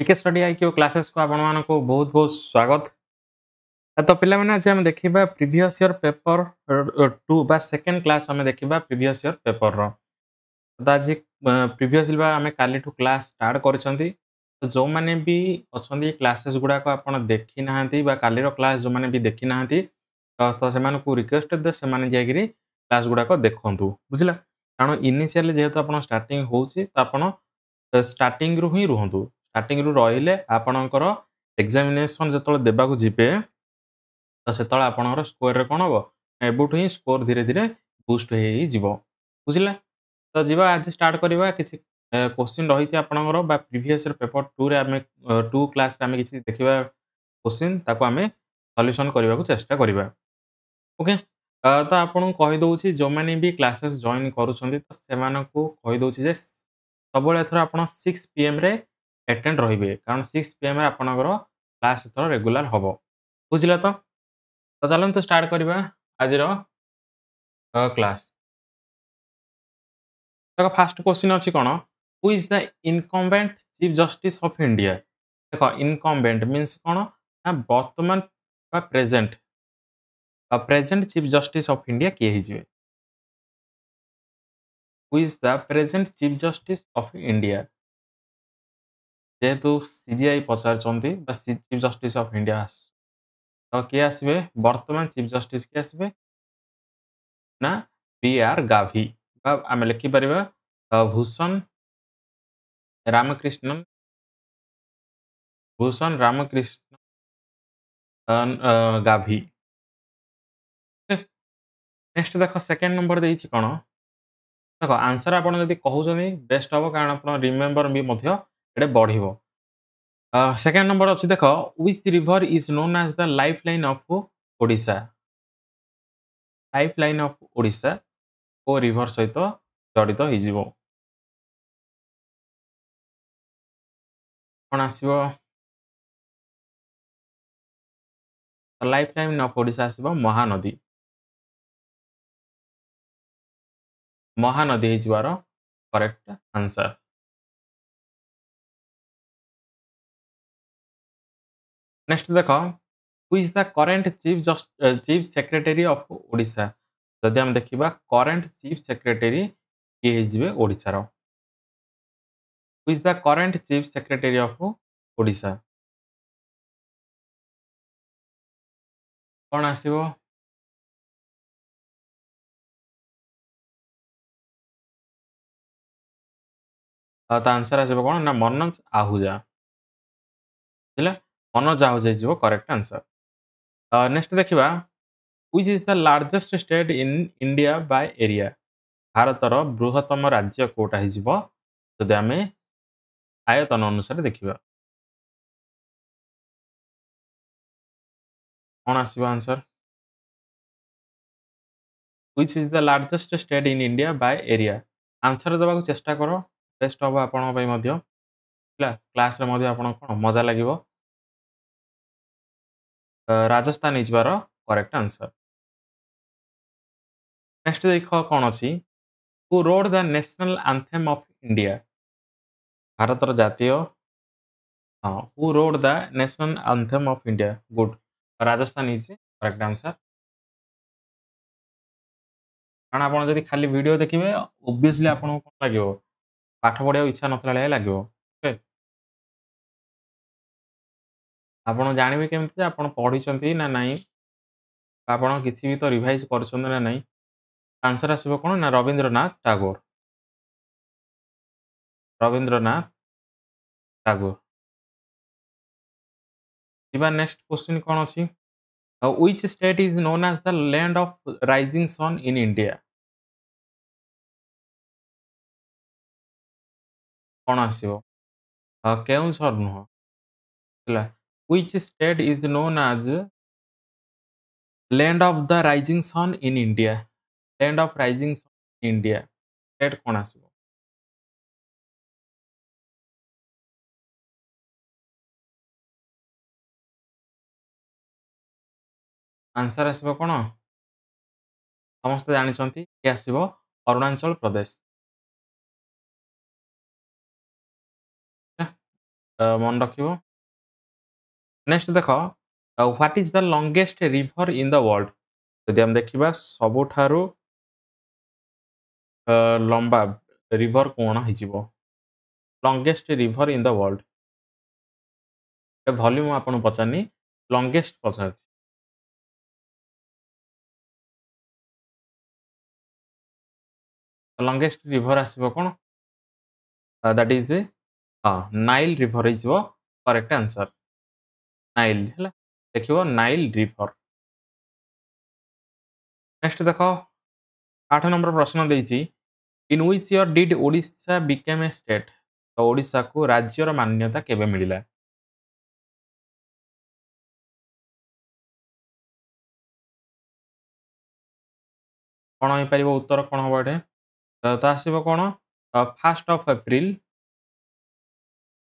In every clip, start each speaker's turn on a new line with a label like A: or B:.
A: टीके study IQ classes को आपण मानको बहुत बहुत स्वागत। तो पिला माने आज हम देखिबा प्रीवियस ईयर पेपर 2 बा सेकंड क्लास हम देखिबा प्रीवियस ईयर पेपर रो। तो आज प्रीवियस बा हम काली ठू क्लास स्टार्ट करछंती। तो जो माने भी अछंती क्लासेस गुडा को आपण देखि नाहंती बा काली रो क्लास जो माने भी देखि नाहंती तो से माने को रिक्वेस्ट दे से माने जागिरी क्लास गुडा को देखंतु बुझिला। कारण इनिशियली जेहेतु आपण स्टार्टिंग होउची तो आपण स्टार्टिंग रु ही रुहंतु। स्टार्टिंग रु रहिले आपणकर एग्जामिनेशन जतले देबाकू जिबे तो सेतले आपणकर स्कोर रे कोन हबो एबुठ ही स्कोर धीरे धीरे बूस्ट हेई जिवो बुझिला। तो जीवा आज स्टार्ट करबा किछि क्वेश्चन रही आपणकर बा प्रीवियस ईयर पेपर 2 रे आमे 2 क्लास रे आमे किछि देखिबा क्वेश्चन ताको आमे सॉल्यूशन करबा चेष्टा करबा। ओके तो आपन कहि दउछि जो माने भी क्लासेस जॉइन करूछंती तो सेमानकू कहि दउछि जे सबले एथरा आपण 6 पीएम रे अटेंड रहिबे कारण 6 पीएम रे आपनकर क्लास एथरा रेगुलर हबो बुझिला। तो चलंतु स्टार्ट करबा आजिर क्लास। देखो फास्ट क्वेश्चन अछि कोन who is the incumbent chief justice of India. देखो इनकम्बेंट मींस कोन ना वर्तमान बा present present chief justice of India किए हिजिवे। Who is the present chief justice of India जेहेतु सीजीआई पचारचंती बा चीफ जस्टिस ऑफ इंडिया तो किए आसबे वर्तमान चीफ जस्टिस किए आसबे ना बी आर गाभी बा आमे लिखि परिबा भूषण रामकृष्णन रामकृष्ण गाभी। नेक्स्ट देखो सेकंड नंबर देइछि कोन देखो आंसर आपण जदि कहउछनी बेस्ट हबो कारण आपण रिमेंबर भी मध्य एडे बढ़िबो। सेकंड नंबर अछि देखो which river is known as the lifeline of Odisha. Lifeline of Odisha को रिवर सहित जड़ित होइजिवो कोन आसीबो लाइफलाइन ऑफ ओडिशा आसीबो महानदी। महानदी हिजवार करेक्ट आंसर। नेक्स्ट देखो who is the current chief secretary of Odisha. जदि हम देखिबा करेंट चीफ सेक्रेटरी किए हिजबे ओडिशा रो who is the current chief secretary of Odisha कोन आसीबो ता आंसर आसीबो कोन ना मनोज आहुजा बुझिले। मनोज आहुजा हिजबो करेक्ट आंसर। नेक्स्ट देखिबा which is the largest state in India by area. भारतर बृहत्तम राज्य कोटा हिजबो जदि आमे आयतन अनुसार देखिबा कोन आसीबो answer which is the largest state in India by area. Answer देबाकू चेष्टा करो बेस्ट हबो आपन पई मध्य ହେଲା क्लास रे मध्य आपन कोन मजा लागिवो। राजस्थान हिजबार करेक्ट आंसर। नेक्स्ट देखो कोन अछि who wrote the national anthem of India. भारतर जातीय हाँ who wrote the national anthem of India good Rajasthan is correct answer. कारण आपण जदि खाली वीडियो देखिबे ऑब्वियसली आपन कोन लागिवो पाठ पढिया इच्छा नथला लागे लागिवो ओके। आपण जानिबे केमति जे आपण पढिचंती ना नाही आपण किछि भी तो रिवाइज करछन ना नाही। आंसर आसीबो कोन ना रविंद्रनाथ टैगोर रविंद्रनाथ टैगोर। जिबा नेक्स्ट क्वेश्चन कोन अछि which state is known as the land of rising sun in India. कोन आसीबो केउंझर नुह ହେଲା which state is known as land of the rising sun in India। land of rising sun in India state कोन आसीबो answer आसीबो कोन समस्त जानिचंती कि आसीबो अरुणाचल प्रदेश। मन रखिबो। नेक्स्ट देख what is the longest river in the world? जदि हम देखिबा सबुठारु लंबा रिवर कोण हिजिबो? Longest river in the world. ए वॉल्यूम आपन पचारनी लॉन्गेस्ट पचार। लॉन्गेस्ट रिवर आसीबो कोन? दैट इज नाइल रिवर हिजिबो करेक्ट आंसर। नाइल हैला देखिबो नाइल रिवर। नेक्स्ट देखो 8 नंबर प्रश्न देइछि in which year did Odisha became a state? तो ओडिशा को राज्यर मान्यता केबे मिलिला? कोन होई परिबो उत्तर कोन होबो एठे? तो आसीबो कोन? 1st ऑफ अप्रैल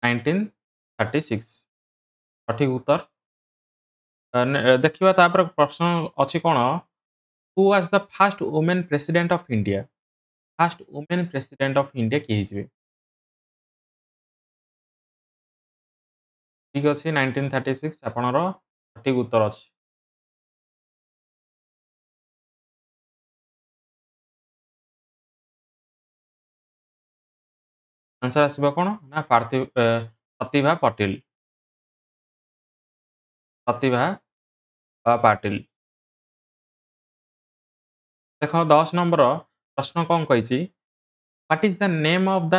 A: 1936 सठिक उत्तर। देखिबा तापर प्रश्न अछि कोन? Who was the first women president of India? First women president of India किए हिजबे? ठीक अछि 1936 आपनर सठिक उत्तर अछि। आंसर आसीबो कोन? ना प्रतिभा पटेल। प्रतिभा पाटिल। देखो 10 नंबर प्रश्न कौन कहिछि? What is the name of the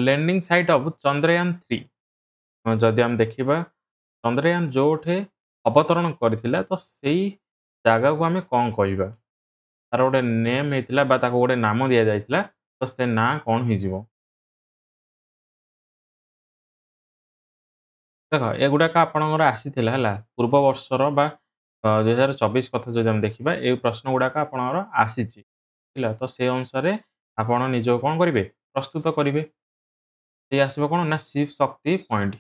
A: landing site of Chandrayaan 3? जदि हम देखिबा चंद्रयान जोठे अवतरण करथिला तो सेई जागा को हमें कौन कहिबा? तार गोटे नेम हेतिला बा ताको गोटे नाम दिया जायतिला तो से ना कौन हिजिबो? ଦେଖ ଏଗୁଡ଼ାକ ଆପଣଙ୍କର ଆସିଥିଲା ହେଲା ପୂର୍ବ ବର୍ଷର ବା 2024 କଥା ଯଦି ଆମେ ଦେଖିବା ଏଇ ପ୍ରଶ୍ନ ଗୁଡ଼ାକ ଆପଣଙ୍କର ଆସିଛି ହେଲା ତ ସେ ଅନୁସାରେ ଆପଣ ନିଜକୁ କ'ଣ କରିବେ ପ୍ରସ୍ତୁତ କରିବେ। ସେଇ ଆସିବ କ'ଣ ନା ଶିବ ଶକ୍ତି ପଏଣ୍ଟ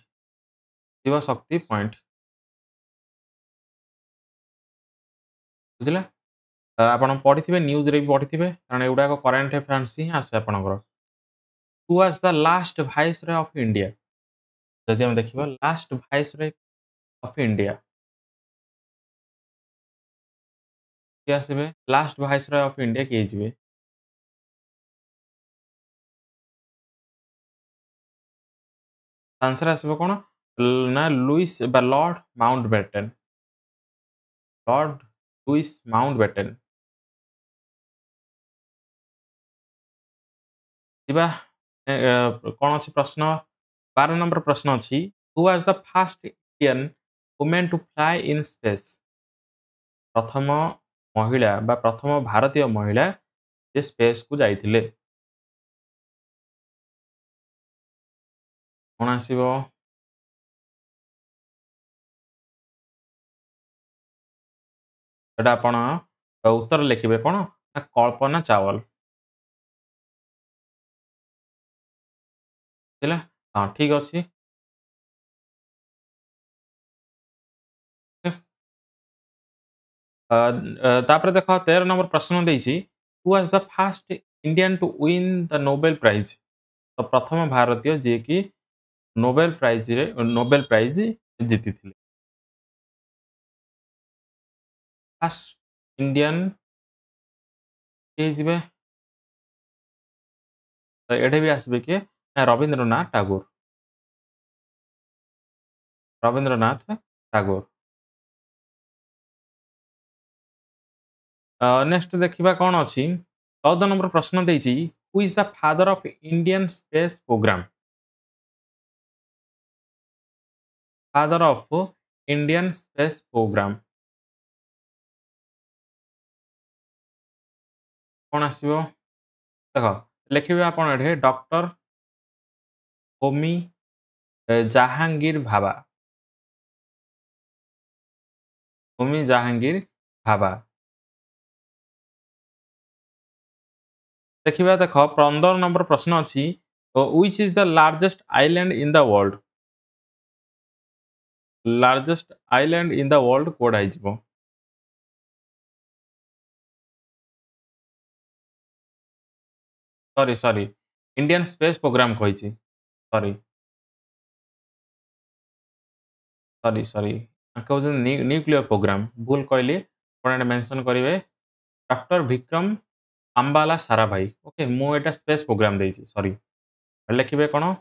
A: ଶିବ ଶକ୍ତି ପଏଣ୍ଟ ବୁଝିଲା। ଆପଣ ପଢ଼ିଥିବେ ନ୍ୟୁଜ୍ରେ ବି ପଢ଼ିଥିବେ କାରଣ ଏଗୁଡ଼ାକ କରେଣ୍ଟ ଆଫେୟାର୍ସ ହିଁ ଆସେ ଆପଣଙ୍କର। ହୁ was the last viceroy of India? ଯଦି ଆମେ ଦେଖିବା ଲାଷ୍ଟ ଭାଇସରୟ ଅଫ୍ ଇଣ୍ଡିଆ କିଏ ଆସିବେ? ଲାଷ୍ଟ ଭାଇସରୟ ଅଫ୍ ଇଣ୍ଡିଆ କିଏ ହେଇଯିବେ? आंसर ଆସିବ କ'ଣ? ନା ଲୁଇସ୍ ବା Lord Mountbatten. Lord Louis Mountbatten. ଯିବା କ'ଣ ଅଛି ପ୍ରଶ୍ନ 12 ନମ୍ବର ପ୍ରଶ୍ନ ଅଛି who was the first Indian women to fly in space? ପ୍ରଥମ ମହିଳା ବା ପ୍ରଥମ ଭାରତୀୟ ମହିଳା ଯେ ସ୍ପେସ୍‌କୁ ଯାଇଥିଲେ। କ'ଣ ଆସିବ? ସେଟା ଆପଣ ଉତ୍ତର ଲେଖିବେ କ'ଣ? ନା କଳ୍ପନା ଚାୱଲା। ବୁଝିଲେ? ହଁ ଠିକ୍ ଅଛି। ତାପରେ ଦେଖ 13 ନମ୍ବର ପ୍ରଶ୍ନ ଦେଇଛି who was the first Indian to win the Nobel prize? ତ ପ୍ରଥମ ଭାରତୀୟ ଯିଏକି ନୋବେଲ ପ୍ରାଇଜ୍ ଜିତିଥିଲେ। ଫାର୍ଷ୍ଟ ଇଣ୍ଡିଆନ୍ କିଏ ହେଇଯିବେ? ତ ଏଠି ବି ଆସିବେ କିଏ? ନା ରବୀନ୍ଦ୍ରନାଥ ଟାଗୋର। ରବୀନ୍ଦ୍ରନାଥ ଟାଗୋର। ନେକ୍ସଟ ଦେଖିବା କ'ଣ ଅଛି 14 ନମ୍ବର ପ୍ରଶ୍ନ ଦେଇଛି who is the father of Indian space program? Father of Indian space program କ'ଣ ଆସିବ? ଦେଖ ଲେଖିବେ ଆପଣ ଏଠି ଡକ୍ଟର ହୋମି ଜାହାଙ୍ଗୀର ଭାବା। ହୋମି ଜାହାଙ୍ଗୀର ଭାବା। ଦେଖିବା ଦେଖ 15 ନମ୍ବର ପ୍ରଶ୍ନ ଅଛି which is the largest island in the world? Largest island in the world କୋଉଟା ହେଇଯିବ? ସରି ଇଣ୍ଡିଆନ୍ ସ୍ପେସ୍ ପ୍ରୋଗ୍ରାମ କହିଛି ସରି। सॉरी सॉरी कहउछन न्यूक्लियर प्रोग्राम भूल कहली आपण एटा मेंशन करिवे डॉक्टर विक्रम अम्बाला साराभाई ओके मु एटा स्पेस प्रोग्राम देइछि सॉरी लिखिबे कोन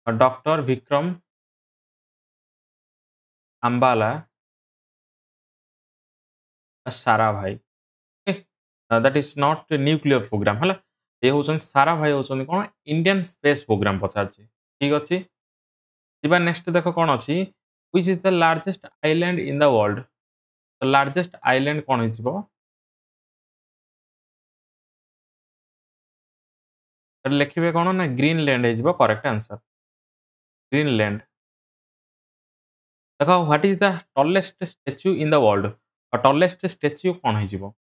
A: doctor Vikram Ambala Sarabhai okay that is not nuclear program हला ये होछन साराभाई होछन कोन इंडियन स्पेस प्रोग्राम पचारछि ठीक अछि जिबा नेक्स्ट देखो कोन अछि which is the largest island in the world the largest island कोन हिजिबो लिखिबे कोन ना ग्रीनलैंड हिजिबो करेक्ट आंसर ग्रीनलैंड देखो what is the tallest statue in the world tallest statue कोन हिजिबो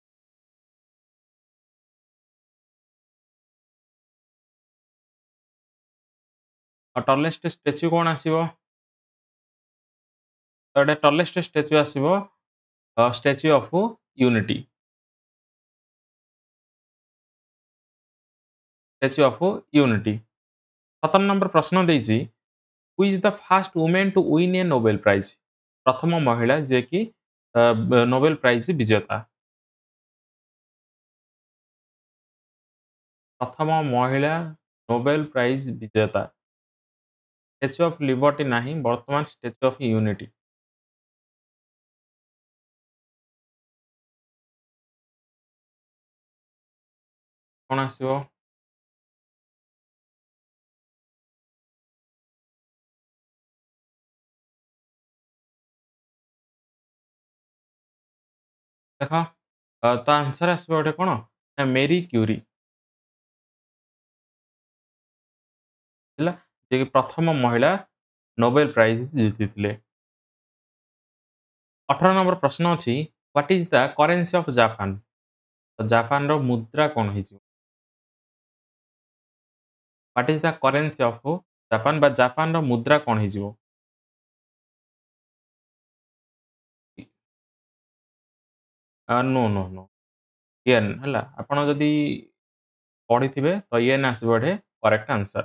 A: टॉलेस्ट स्टैच्यू कोन आसीबो तो एटा टॉलेस्ट स्टैच्यू आसीबो Statue of Unity Statue of Unity 17 number प्रश्न देइछि who is the first women to win a Nobel prize प्रथम महिला जे कि नोबेल प्राइज विजेता प्रथम महिला नोबेल प्राइज विजेता स्टैच्यू ऑफ लिबर्टी नाही वर्तमान स्टैच्यू ऑफ यूनिटी कोन आसीबो देखो तो आंसर आसीबो गोटे कोन ना मेरी क्यूरी ହେଲା ଯେ କି ପ୍ରଥମ ମହିଳା ନୋବେଲ ପ୍ରାଇଜ ଜିତିଥିଲେ 18 ନମ୍ବର ପ୍ରଶ୍ନ ଅଛି what is the currency of Japan ତ ଜାପାନର ମୁଦ୍ରା କଣ ହେଇଯିବ what is the currency of Japan ବା ଜାପାନର ମୁଦ୍ରା କଣ ହେଇଯିବ नो नो नो येन ହେଲା ଆପଣ ଯଦି ପଢିଥିବେ ତ ୟେନ୍ ଆସିବ ଏଠି କରେକ୍ଟ ଆନ୍ସର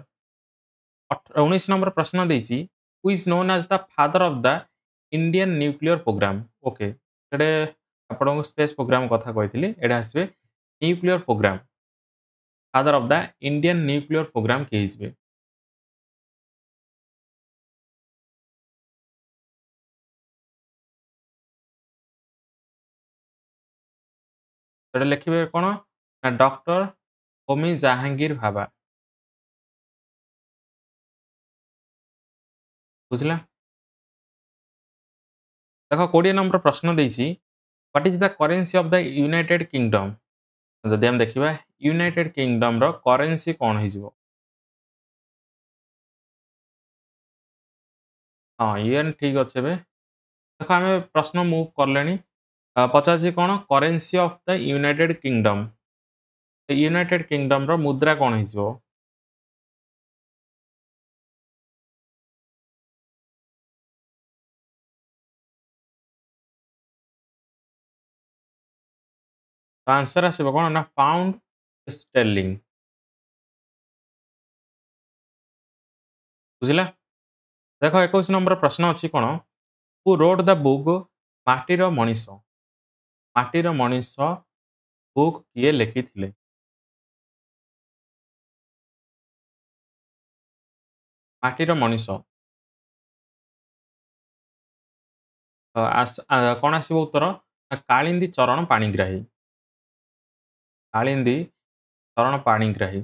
A: 19 नंबर प्रश्न ଦେଇଛି who is known as the father of the Indian nuclear program okay ଏଟେ ଆପଣଙ୍କୁ ସ୍ପେସ୍ ପ୍ରୋଗ୍ରାମ କଥା କହିଥିଲି ଏଟା ଆସିବେ nuclear program father of the Indian nuclear program କିଏ ହେଇଯିବେ ସେଟା ଲେଖିବେ କଣ ନା ଡକ୍ଟର ହୋମି ଜାହାଙ୍ଗୀର ଭାବା ବୁଝିଲା ଦେଖ 20 ନମ୍ବର ପ୍ରଶ୍ନ ଦେଇଛି what is the currency of the United kingdom ଯଦି ଆମେ ଦେଖିବା ୟୁନାଇଟେଡ୍ କିଙ୍ଗଡମର କରେନ୍ସି କଣ ହେଇଯିବ ହଁ ୟୁଏନ୍ ଠିକ୍ ଅଛି ଏବେ ଦେଖ ଆମେ ପ୍ରଶ୍ନ ମୁଭ୍ କଲେଣି ପଚାରୁଛି କଣ currency of the United Kingdom United କିଙ୍ଗଡମର ମୁଦ୍ରା କଣ ହେଇଯିବ ତ ଆନ୍ସର ଆସିବ କଣ ନା ପାଉଣ୍ଡ ଷ୍ଟେର୍ଲିଂ ବୁଝିଲା ଦେଖ 21 ନମ୍ବର ପ୍ରଶ୍ନ ଅଛି କଣ ହୁ ରୋଡ୍ ଦ ବୁକ୍ ମାଟିର ମଣିଷ ମାଟିର ମଣିଷ ବୁକ୍ କିଏ ଲେଖିଥିଲେ ମାଟିର ମଣିଷ କଣ ଆସିବ ଉତ୍ତର ନା କାଳିନ୍ଦୀ ଚରଣ ପାଣିଗ୍ରାହୀ କାଳିନ୍ଦୀ ଚରଣ ପାଣିଗ୍ରାହୀ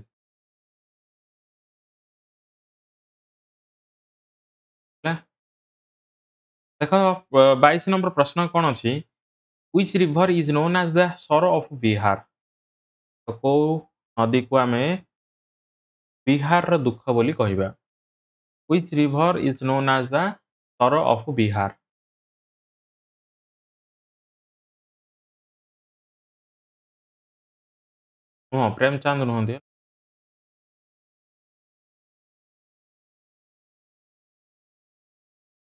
A: ହେଲା ଦେଖ 22 ନମ୍ବର ପ୍ରଶ୍ନ କଣ ଅଛି which river is known as the sorrow of Bihar ତ କୋଉ ନଦୀକୁ ଆମେ ବିହାରର ଦୁଃଖ ବୋଲି କହିବା which river is known as the sorrow of Bihar ନୁହଁ ପ୍ରେମଚାନ୍ଦ ନୁହନ୍ତି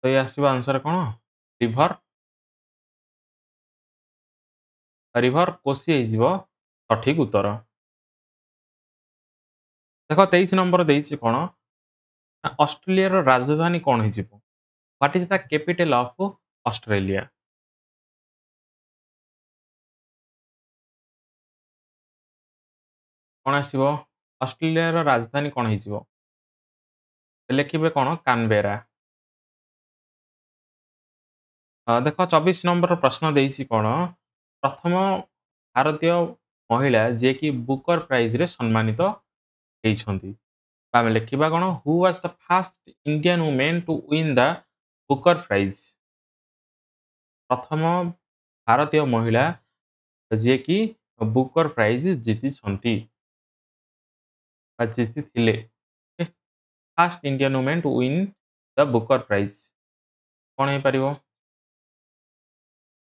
A: ତ ଏଇ ଆସିବ ଆନ୍ସର କଣ ରିଭର ରିଭର କୋଶି ହେଇଯିବ ସଠିକ ଉତ୍ତର ଦେଖ 23 ନମ୍ବର ଦେଇଛି କଣ ऑस्ट्रेलिया राजधानी कौन हो? What is the capital of Australia? कौन आसीबो? ऑस्ट्रेलिया राजधानी कौन हो? लिखिबे कौन? कानबेरा। देख 24 नंबर प्रश्न देइछि कौन? प्रथम भारतीय महिला जे कि बुकर प्राइज रे सम्मानित ହେଇଛନ୍ତି। ଆମେ ଲେଖିବା କଣ? Who was the first Indian women to win the Booker prize? ପ୍ରଥମ ଭାରତୀୟ ମହିଳା ଯିଏକି ବୁକର ପ୍ରାଇଜ୍ ଜିତିଛନ୍ତି ବା ଜିତିଥିଲେ। First Indian women to win the Booker prize କଣ ହେଇପାରିବ?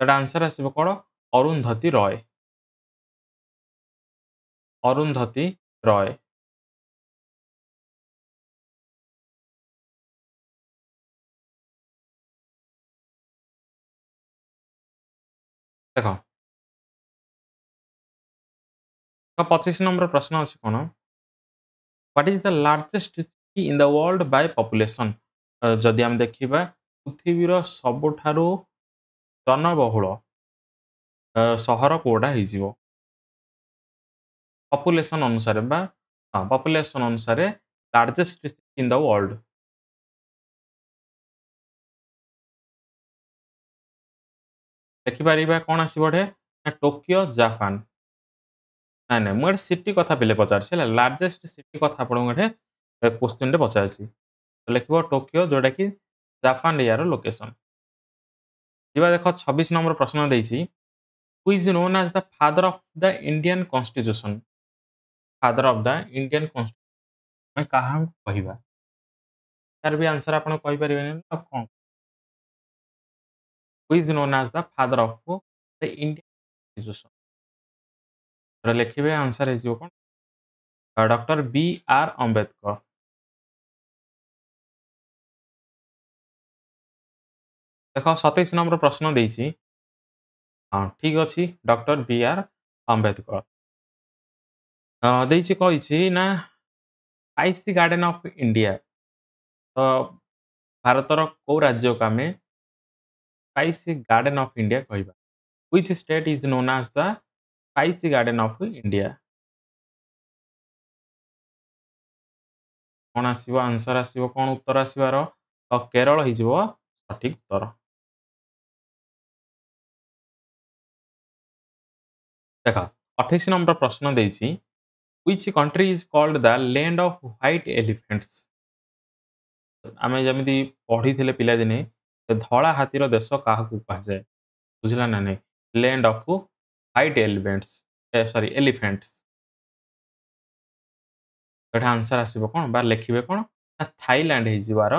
A: ସେଟା ଆନ୍ସର ଆସିବ କଣ? ଅରୁନ୍ଧତୀ ରୟ। ଅରୁନ୍ଧତୀ ରୟ। ଦେଖ ତ 25 ନମ୍ବର ପ୍ରଶ୍ନ ଅଛି କଣ? What is the largest city in the world by population? ଯଦି ଆମେ ଦେଖିବା ପୃଥିବୀର ସବୁଠାରୁ ଜନବହୁଳ ସହର କୋଉଟା ହେଇଯିବ? ପପୁଲେସନ୍ ଅନୁସାରେ ବା ପପୁଲେସନ୍ ଅନୁସାରେ largest city in the world. ଦେଖିପାରିବା କଣ ଆସିବ ଏଠି? ନା ଟୋକିଓ ଜାପାନ। ନାଇଁ ନାଇଁ ମୁଁ ଏଠି ସିଟି କଥା ପିଲେ ପଚାରିଛି ହେଲା। ଲାର୍ଜେଷ୍ଟ ସିଟି କଥା ଆପଣଙ୍କୁ ଏଠି କ୍ୱେଶ୍ଚିନ୍ ରେ ପଚାରିଛି। ତ ଲେଖିବ ଟୋକିଓ ଯୋଉଟା କି ଜାପାନ ଏହାର ଲୋକେସନ। ଯିବା ଦେଖ 26 ନମ୍ବର ପ୍ରଶ୍ନ ଦେଇଛି। Who is known as the father of the Indian constitution? Father of the Indian constitution ଆମେ କାହାକୁ କହିବା? ତାର ବି ଆନ୍ସର ଆପଣ କହିପାରିବେନି ନା ଆଉ କଣ? Who is known as the father of the Indian constitution? ଲେଖିବେ ଆନ୍ସର ହେଇଯିବ କଣ? ଡକ୍ଟର ବି ଆର୍ ଅମ୍ବେଦକର। ଦେଖ 27 ନମ୍ବର ପ୍ରଶ୍ନ ଦେଇଛି। ହଁ ଠିକ୍ ଅଛି ଡକ୍ଟର ବି ଆର୍ ଅମ୍ବେଦକର। ଦେଇଛି କହିଛି ନା ସ୍ପାଇସି ଗାର୍ଡେନ୍ ଅଫ୍ ଇଣ୍ଡିଆ। ତ ଭାରତର କୋଉ ରାଜ୍ୟକୁ ଆମେ ସ୍ପାଇସି ଗାର୍ଡେନ୍ ଅଫ୍ ଇଣ୍ଡିଆ କହିବା? Which state is known as the spicy garden of India? କଣ ଆସିବ? ଆନ୍ସର ଆସିବ କଣ? ଉତ୍ତର ଆସିବାର କେରଳ ହେଇଯିବ ସଠିକ ଉତ୍ତର। ଦେଖ 28 ନମ୍ବର ପ୍ରଶ୍ନ ଦେଇଛି। Which country is called the land of white elephants? ଆମେ ଯେମିତି ପଢିଥିଲେ ପିଲାଦିନେ ଧଳା ହାତୀର ଦେଶ କାହାକୁ କୁହାଯାଏ? ବୁଝିଲା ନା ନାଇଁ? ଲ୍ୟାଣ୍ଡ ଅଫ୍ ହ୍ୱାଇଟ୍ ଏଲିଫେଣ୍ଟସ୍ ସରି ଏଲିଫେଣ୍ଟସ୍। ଏଟା ଆନ୍ସର ଆସିବ କଣ? ବା ଲେଖିବେ କଣ? ନା ଥାଇଲାଣ୍ଡ ହେଇଯିବାର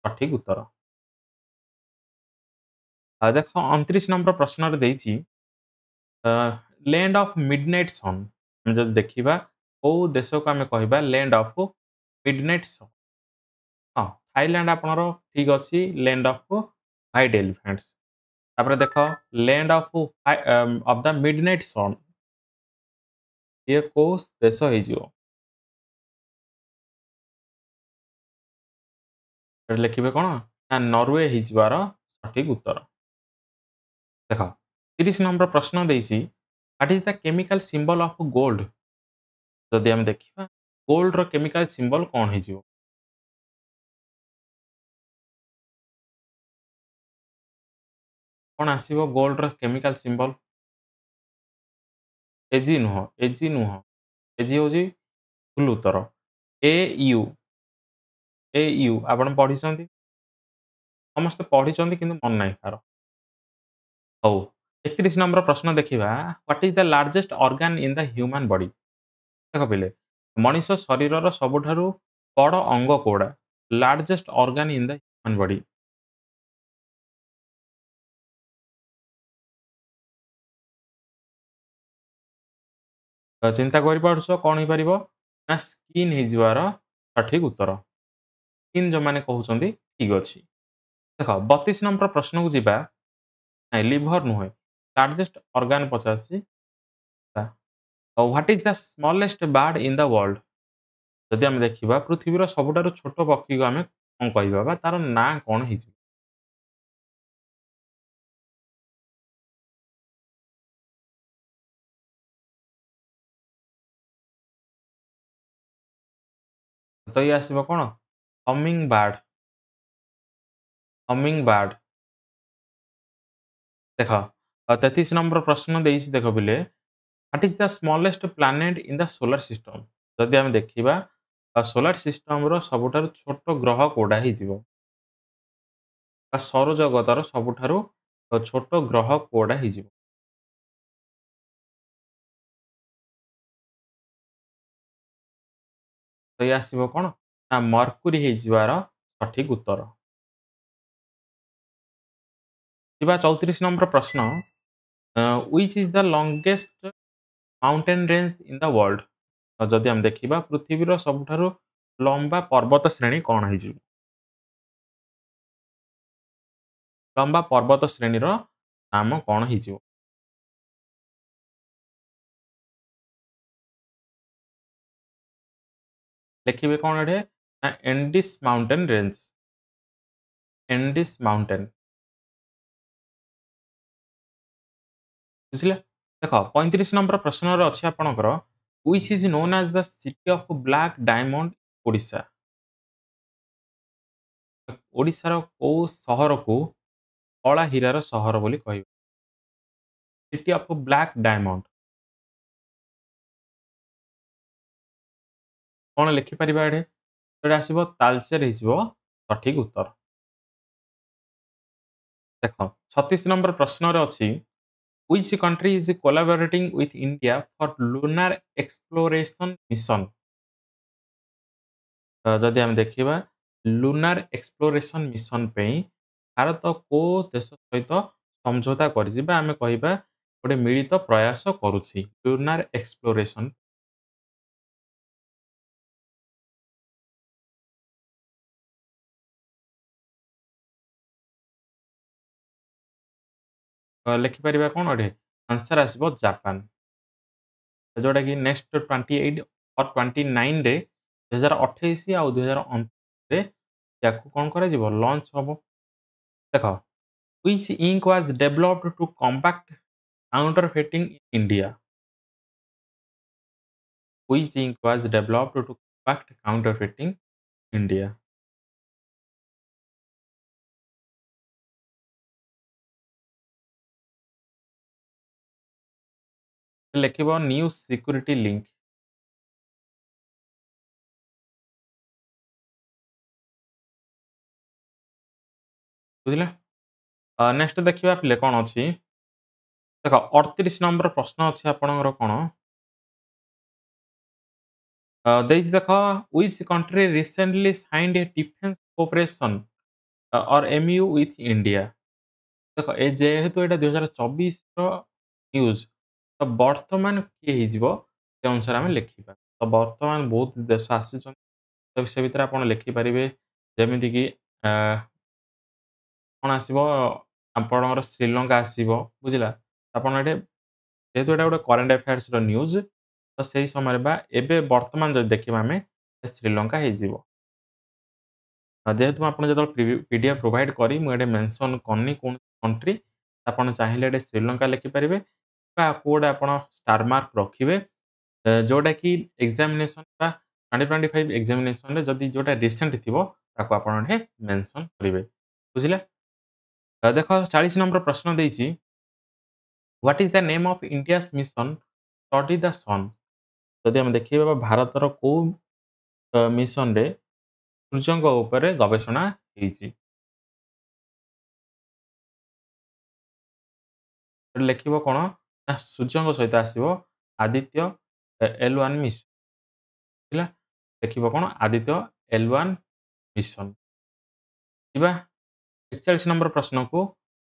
A: ସଠିକ ଉତ୍ତର। ଆଉ ଦେଖ 29 ନମ୍ବର ପ୍ରଶ୍ନରେ ଦେଇଛି ଲ୍ୟାଣ୍ଡ ଅଫ୍ ମିଡନାଇଟ୍ ସନ୍। ଆମେ ଯଦି ଦେଖିବା କୋଉ ଦେଶକୁ ଆମେ କହିବା ଲ୍ୟାଣ୍ଡ ଅଫ୍ ମିଡନାଇଟ୍ ସନ୍? ହଁ ଥାଇଲାଣ୍ଡ ଆପଣଙ୍କର ଠିକ ଅଛି ଲ୍ୟାଣ୍ଡ ଅଫ୍ ହ୍ୱାଇଟ୍ ଏଲିଫେଣ୍ଟସ୍। ତାପରେ ଦେଖ ଲ୍ୟାଣ୍ଡ ଅଫ୍ ଦ ମିଡନାଇଟ୍ ସନ୍ ଇଏ କୋଉ ଦେଶ ହେଇଯିବ? ଏଠି ଲେଖିବେ କଣ? ନା ନରୱେ ହେଇଯିବାର ସଠିକ ଉତ୍ତର। ଦେଖ 30 ନମ୍ବର ପ୍ରଶ୍ନ ଦେଇଛି what is the chemical symbol of gold? ଯଦି ଆମେ ଦେଖିବା ଗୋଲ୍ଡର କେମିକାଲ ସିମ୍ବଲ କଣ ହେଇଯିବ? କଣ ଆସିବ ଗୋଲ୍ଡର କେମିକାଲ ସିମ୍ବଲ? ଏଜି ନୁହଁ, ଏଜି ନୁହଁ। ଏଜି ହଉଛି ଭୁଲ ଉତ୍ତର। ଏ ୟୁ ଏ ୟୁ ଆପଣ ପଢିଛନ୍ତି? ସମସ୍ତେ ପଢିଛନ୍ତି କିନ୍ତୁ ମନେ ନାହିଁ କାହାର। ହଉ 31 ନମ୍ବର ପ୍ରଶ୍ନ ଦେଖିବା what is the largest organ in the human body? ଦେଖ ପିଲେ ମଣିଷ ଶରୀରର ସବୁଠାରୁ ବଡ ଅଙ୍ଗ କୋଉଟା? Largest organ in the human body? ତ ଚିନ୍ତା କରିପାରୁଛ କଣ ହେଇପାରିବ? ନା ସ୍କିନ୍ ହେଇଯିବାର ସଠିକ ଉତ୍ତର। ସ୍କିନ୍ ଯୋଉମାନେ କହୁଛନ୍ତି ଠିକ ଅଛି। ଦେଖ 32 ନମ୍ବର ପ୍ରଶ୍ନକୁ ଯିବା। ନାଇଁ ଲିଭର ନୁହେଁ, ଲାର୍ଜେଷ୍ଟ ଅର୍ଗାନ ପଚାରୁଛି। What is the smallest bird in the world? ଯଦି ଆମେ ଦେଖିବା ପୃଥିବୀର ସବୁଠାରୁ ଛୋଟ ପକ୍ଷୀକୁ ଆମେ କଣ କହିବା ବା ତାର ନାଁ କଣ ହେଇଯିବ? ତ ଇଏ ଆସିବ କଣ? Humming bird. Humming bird. ଦେଖ 33 ନମ୍ବର ପ୍ରଶ୍ନ ଦେଇଛି ଦେଖ ପିଲେ what is the smallest planet in the solar system? ଯଦି ଆମେ ଦେଖିବା ସୋଲାର ସିଷ୍ଟମର ସବୁଠାରୁ ଛୋଟ ଗ୍ରହ କୋଉଟା ହେଇଯିବ? ବା ସୌରଜଗତର ସବୁଠାରୁ ଛୋଟ ଗ୍ରହ କୋଉଟା ହେଇଯିବ? ତ ଇଏ ଆସିବ କଣ? ନା ମର୍କୁରୀ ହେଇଯିବାର ସଠିକ ଉତ୍ତର। ଯିବା 34 ନମ୍ବର ପ୍ରଶ୍ନ which is the longest mountain range in the world? ଯଦି ଆମେ ଦେଖିବା ପୃଥିବୀର ସବୁଠାରୁ ଲମ୍ବା ପର୍ବତ ଶ୍ରେଣୀ କଣ ହେଇଯିବ? ଲମ୍ବା ପର୍ବତ ଶ୍ରେଣୀର ନାମ କଣ ହେଇଯିବ? ଲେଖିବେ କଣ ଏଠି? ନା ଏଣ୍ଡିସ୍ ମାଉଣ୍ଟେନ ରେଞ୍ଜ। ଏଣ୍ଡିସ୍ ମାଉଣ୍ଟେନ। ବୁଝିଲେ? ଦେଖ 35 ନମ୍ବର ପ୍ରଶ୍ନରେ ଅଛି ଆପଣଙ୍କର which is known as the city of black diamond Odisha? ଓଡ଼ିଶାର କୋଉ ସହରକୁ କଳା ହୀରାର ସହର ବୋଲି କହିବେ? City of black diamond. କଣ ଲେଖିପାରିବା ଏଠି? ଏଇଟା ଆସିବ ତାଲଚେର ହେଇଯିବ ସଠିକ ଉତ୍ତର। ଦେଖ 36 ନମ୍ବର ପ୍ରଶ୍ନରେ ଅଛି which country is collaborating with India for lunar exploration mission? ଯଦି ଆମେ ଦେଖିବା ଲୁନାର ଏକ୍ସପ୍ଲୋରେସନ ମିଶନ ପାଇଁ ଭାରତ କୋଉ ଦେଶ ସହିତ ସମଝୋତା କରିଛି ବା ଆମେ କହିବା ଗୋଟେ ମିଳିତ ପ୍ରୟାସ କରୁଛି ଲୁନାର ଏକ୍ସପ୍ଲୋରେସନ। ଲେଖିପାରିବା କଣ ଏଠି? ଆନ୍ସର ଆସିବ ଜାପାନ। ଯୋଉଟା କି ନେକ୍ସଟ 28 ଅର୍ 29ରେ 2028 ଆଉ 2029ରେ ୟାକୁ କଣ କରାଯିବ? ଲଞ୍ଚ ହବ। ଦେଖ which ink was developed to combat counterfeiting in India? Which ink was developed to combat counterfeiting India? ଲେଖିବ ନ୍ୟୁ ସିକ୍ୟୁରିଟି ଲିଙ୍କ। ବୁଝିଲେ? ନେକ୍ସଟ ଦେଖିବା ପିଲେ କଣ ଅଛି? ଦେଖ 38 ନମ୍ବର ପ୍ରଶ୍ନ ଅଛି ଆପଣଙ୍କର କଣ? ଦେଇଛି ଦେଖ which country recently signed a defense cooperation or MU with India? ଦେଖ ଏ ଯେହେତୁ ଏଇଟା 2024ର ନ୍ୟୁଜ ତ ବର୍ତ୍ତମାନ କିଏ ହେଇଯିବ ସେ ଅନୁସାରେ ଆମେ ଲେଖିବା। ତ ବର୍ତ୍ତମାନ ବହୁତ ଦେଶ ଆସିଛନ୍ତି ତ ସେ ଭିତରେ ଆପଣ ଲେଖିପାରିବେ ଯେମିତିକି କଣ ଆସିବ ଆପଣଙ୍କର ଶ୍ରୀଲଙ୍କା ଆସିବ ବୁଝିଲା। ଆପଣ ଏଠି ଯେହେତୁ ଏଇଟା ଗୋଟେ କରେଣ୍ଟ ଆଫେୟାର୍ସର ନ୍ୟୁଜ୍ ତ ସେଇ ସମୟରେ ବା ଏବେ ବର୍ତ୍ତମାନ ଯଦି ଦେଖିବା ଆମେ ଶ୍ରୀଲଙ୍କା ହେଇଯିବ। ଯେହେତୁ ମୁଁ ଆପଣ ଯେତେବେଳେ ପିଡିଏଫ୍ ପ୍ରୋଭାଇଡ୍ କରି ମୁଁ ଏଠି ମେନସନ୍ କରିନି କୌଣସି କଣ୍ଟ୍ରି ଆପଣ ଚାହିଁଲେ ଏଠି ଶ୍ରୀଲଙ୍କା ଲେଖିପାରିବେ ବା କୋଉଟା ଆପଣ ଷ୍ଟାର ମାର୍କ ରଖିବେ ଯୋଉଟାକି ଏକ୍ସାମିନେସନ୍ ବା 2025 ଏକ୍ସାମିନେସନରେ ଯଦି ଯୋଉଟା ରିସେଣ୍ଟ ଥିବ ତାକୁ ଆପଣ ଏଠି ମେନସନ୍ କରିବେ। ବୁଝିଲେ? ଦେଖ 40 ନମ୍ବର ପ୍ରଶ୍ନ ଦେଇଛି what is the name of India's mission study the sun? ଯଦି ଆମେ ଦେଖିବା ଭାରତର କୋଉ ମିଶନରେ ସୂର୍ଯ୍ୟଙ୍କ ଉପରେ ଗବେଷଣା ହେଇଛି? ଏଠି ଲେଖିବ କଣ? ନା ସୂର୍ଯ୍ୟଙ୍କ ସହିତ ଆସିବ ଆଦିତ୍ୟ L1 ମିଶନ। ବୁଝିଲା? ଲେଖିବ କଣ? Aditya L1 mission. ଯିବା 41 ନମ୍ବର ପ୍ରଶ୍ନକୁ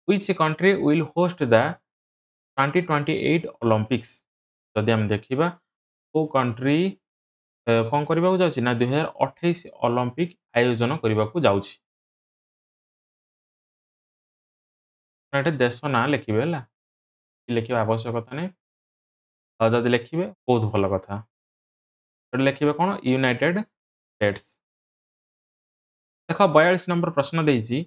A: which country will host the 2028 Olympics? ଯଦି ଆମେ ଦେଖିବା କୋଉ କଣ୍ଟ୍ରି କଣ କରିବାକୁ ଯାଉଛି ନା 2028 ଅଲମ୍ପିକ ଆୟୋଜନ କରିବାକୁ ଯାଉଛି। ଏଠି ଦେଶ ନାଁ ଲେଖିବେ ହେଲା ଲେଖିବା ଆବଶ୍ୟକତା ନାହିଁ ଆଉ ଯଦି ଲେଖିବେ ବହୁତ ଭଲ କଥା। ଏଠି ଲେଖିବେ କଣ? United states। ଦେଖ 42 नंबर प्रश्न ଦେଇଛି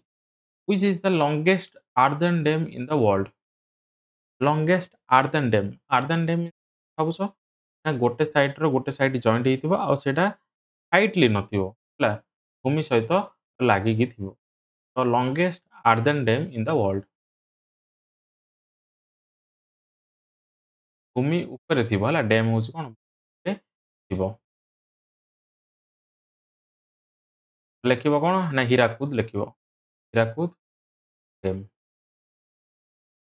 A: which is the longest earthen dam in the world। longest earthen dam। earthen dam ଭାବୁଛ ନା ଗୋଟେ ସାଇଡର ଗୋଟେ ସାଇଡ ଜଏଣ୍ଟ ହେଇଥିବ ଆଉ ସେଇଟା ହାଇଟଲି ନଥିବ ହେଲା ଭୂମି ସହିତ ଲାଗିକି ଥିବ। ତ longest earthen dam in the world ଭୂମି ଉପରେ ଥିବ ହେଲା ଡ୍ୟାମ୍ ହଉଛି କଣ ଉପରେ ଥିବ। ଲେଖିବ କଣ ନା ହୀରାକୁଦ ଲେଖିବ ହୀରାକୁଦ ଡ୍ୟାମ୍।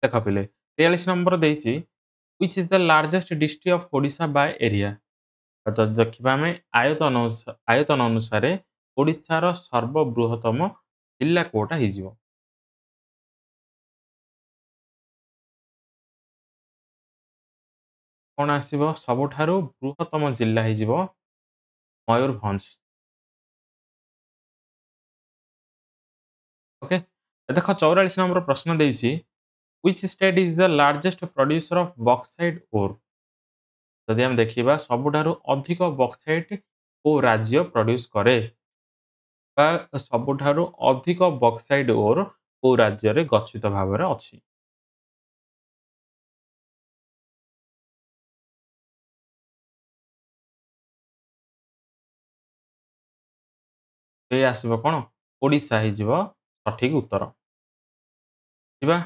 A: ଦେଖ ପିଲେ 43 ନମ୍ବର ଦେଇଛି which is the largest district of Odisha by area। ତ ଦେଖିବା ଆମେ ଆୟତନ ଅନୁସାରେ ଓଡ଼ିଶାର ସର୍ବବୃହତ୍ତମ ଜିଲ୍ଲା କୋଉଟା ହେଇଯିବ। କଣ ଆସିବ ସବୁଠାରୁ ବୃହତ୍ତମ ଜିଲ୍ଲା ହେଇଯିବ ମୟୂରଭଞ୍ଜ। ଓକେ ଦେଖ 44 ନମ୍ବର ପ୍ରଶ୍ନ ଦେଇଛି which state is the largest producer of bauxite ore। ଯଦି ଆମେ ଦେଖିବା ସବୁଠାରୁ ଅଧିକ ବକ୍ସାଇଟ୍ କୋଉ ରାଜ୍ୟ ପ୍ରଡ୍ୟୁସ କରେ ବା ସବୁଠାରୁ ଅଧିକ ବକ୍ସାଇଟ୍ ଓର କୋଉ ରାଜ୍ୟରେ ଗଚ୍ଛିତ ଭାବରେ ଅଛି। ସେ ଆସିବ କଣ ଓଡ଼ିଶା ହେଇଯିବ ସଠିକ ଉତ୍ତର। ଯିବା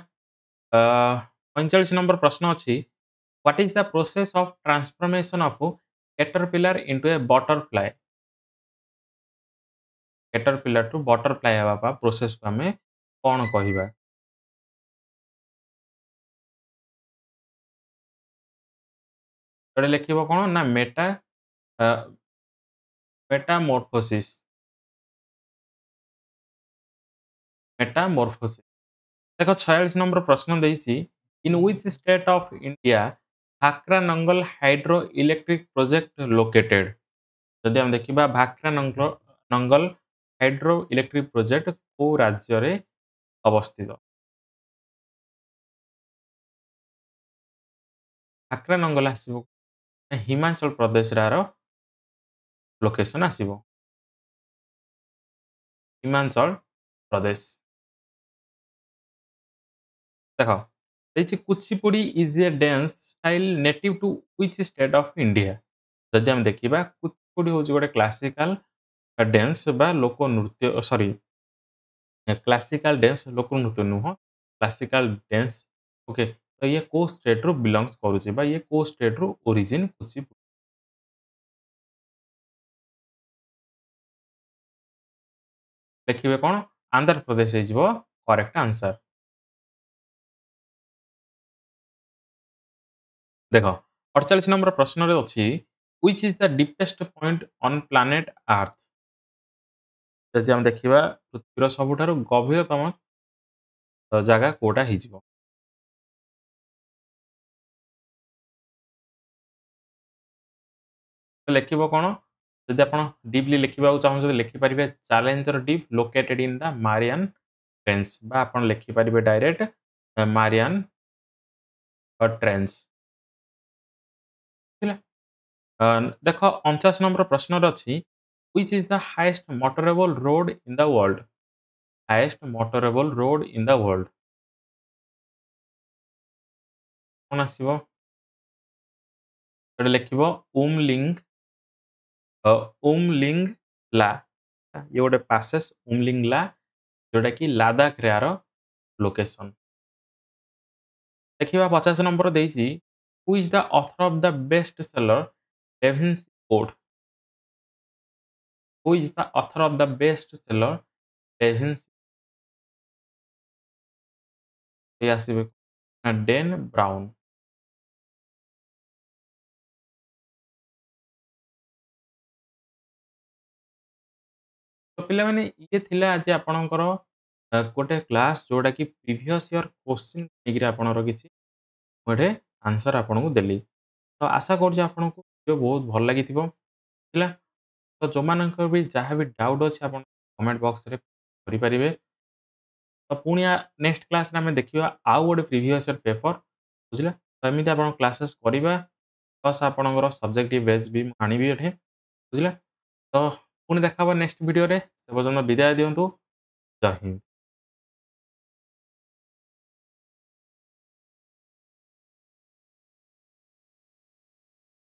A: 45 ନମ୍ବର ପ୍ରଶ୍ନ ଅଛି what is the process of transformation of caterpillar into a butterfly। caterpillar to butterfly ହେବା ବା ପ୍ରୋସେସ କୁ ଆମେ କଣ କହିବା। ଏଠି ଲେଖିବ କଣ ନା ମେଟାମorphosis। ମେଟାମorphosis ଦେଖ 46 ନମ୍ବର ପ୍ରଶ୍ନ ଦେଇଛି in which state of India Bhakra Nangal hydro electric project located. ଯଦି ଆମେ ଦେଖିବା ନଙ୍ଗଲ ହାଇଡ୍ରୋ ଇଲେକ୍ଟ୍ରିକ ପ୍ରୋଜେକ୍ଟ କୋଉ ରାଜ୍ୟରେ ଅବସ୍ଥିତ। ଭାକ୍ରା ନଙ୍ଗଲ ଆସିବ ହିମାଚଳ ପ୍ରଦେଶରେ ଆର ଲୋକେସନ ଆସିବ ହିମାଚଳ ପ୍ରଦେଶ। ଦେଖ ଦେଇଛି Kuchipudi is a dance style native to which state of India। ଯଦି ଆମେ ଦେଖିବା କୁଚିପୁଡ଼ି ହଉଛି ଗୋଟେ କ୍ଲାସିକାଲ ଡ୍ୟାନ୍ସ ବା ଲୋକ ନୃତ୍ୟ ସରି କ୍ଲାସିକାଲ ଡ୍ୟାନ୍ସ ଲୋକ ନୃତ୍ୟ ନୁହଁ କ୍ଲାସିକାଲ ଡ୍ୟାନ୍ସ। ଓକେ ତ ଇଏ କୋଉ ଷ୍ଟେଟ ରୁ ବିଲଙ୍ଗସ କରୁଛି ବା ଇଏ କୋଉ ଷ୍ଟେଟ ରୁ ଓରିଜିନ କୁଚିପୁଡ଼ି। ଦେଖିବେ କଣ ଆନ୍ଧ୍ରପ୍ରଦେଶ ହେଇଯିବ କରେକ୍ଟ ଆନ୍ସର। ଦେଖ 48 ନମ୍ବର ପ୍ରଶ୍ନରେ ଅଛି which is the deepest point on planet earth। ଯଦି ଆମେ ଦେଖିବା ପୃଥିବୀର ସବୁଠାରୁ ଗଭୀରତମ ଜାଗା କୋଉଟା ହେଇଯିବ। ଲେଖିବ କଣ ଯଦି ଆପଣ ଡିପଲି ଲେଖିବାକୁ ଚାହୁଁଛନ୍ତି ଲେଖିପାରିବେ Challenger Deep located in the Mariana Trench ବା ଆପଣ ଲେଖିପାରିବେ ଡାଇରେକ୍ଟ ମାରିଆନ ଟ୍ରେନ୍ସ। ଦେଖ 49 ନମ୍ବର ପ୍ରଶ୍ନରେ ଅଛି which is the highest motorable road in the world। highest motorable road in the world କଣ ଆସିବ ଏଠି ଲେଖିବ ଉମଲିଙ୍ଗ ଲା ଇଏ ଗୋଟେ ପାସେସ୍ ଉମଲିଙ୍ଗ ଲା ଯୋଉଟା କି ଲାଦାଖରେ ଆର ଲୋକେସନ। ଦେଖିବା 50 ନମ୍ବର ଦେଇଛି who is the author of the best seller Da Vinci Code. who is the author of the best seller Da Vinci ଏ ଆସିବେ ଡେନ୍ ବ୍ରାଉନ। ତ ପିଲାମାନେ ଇଏ ଥିଲା ଆଜି ଆପଣଙ୍କର ଗୋଟେ କ୍ଲାସ୍ ଯୋଉଟା କି ପ୍ରିଭିୟସ୍ ଇୟର କ୍ୱେଶ୍ଚିନ୍ ନେଇକିରି ଆପଣଙ୍କର କିଛି ମୁଁ ଏଠି ଆନ୍ସର ଆପଣଙ୍କୁ ଦେଲି। ତ ଆଶା କରୁଛି ଆପଣଙ୍କୁ ଭିଡ଼ିଓ ବହୁତ ଭଲ ଲାଗିଥିବ ହେଲା। ତ ଯୋଉମାନଙ୍କର ବି ଯାହା ବି ଡାଉଟ୍ ଅଛି ଆପଣ କମେଣ୍ଟ ବକ୍ସରେ କରିପାରିବେ। ତ ପୁଣି ନେକ୍ସଟ କ୍ଲାସରେ ଆମେ ଦେଖିବା ଆଉ ଗୋଟେ ପ୍ରିଭିୟସ୍ ଇୟର ପେପର ବୁଝିଲେ। ତ ଏମିତି ଆପଣ କ୍ଲାसेସ୍ କରିବା ପ୍ଲସ୍ ଆପଣଙ୍କର ସବଜେକ୍ଟିଭ ବେସ୍ ବି ମୁଁ ଆଣିବି ଏଠି ବୁଝିଲେ। ତ ପୁଣି ଦେଖା ହବ ନେକ୍ସଟ ଭିଡିଓରେ। ସେ ପର୍ଯ୍ୟନ୍ତ ବିଦାୟ ଦିଅନ୍ତୁ। ଜୟ ହିନ୍ଦ।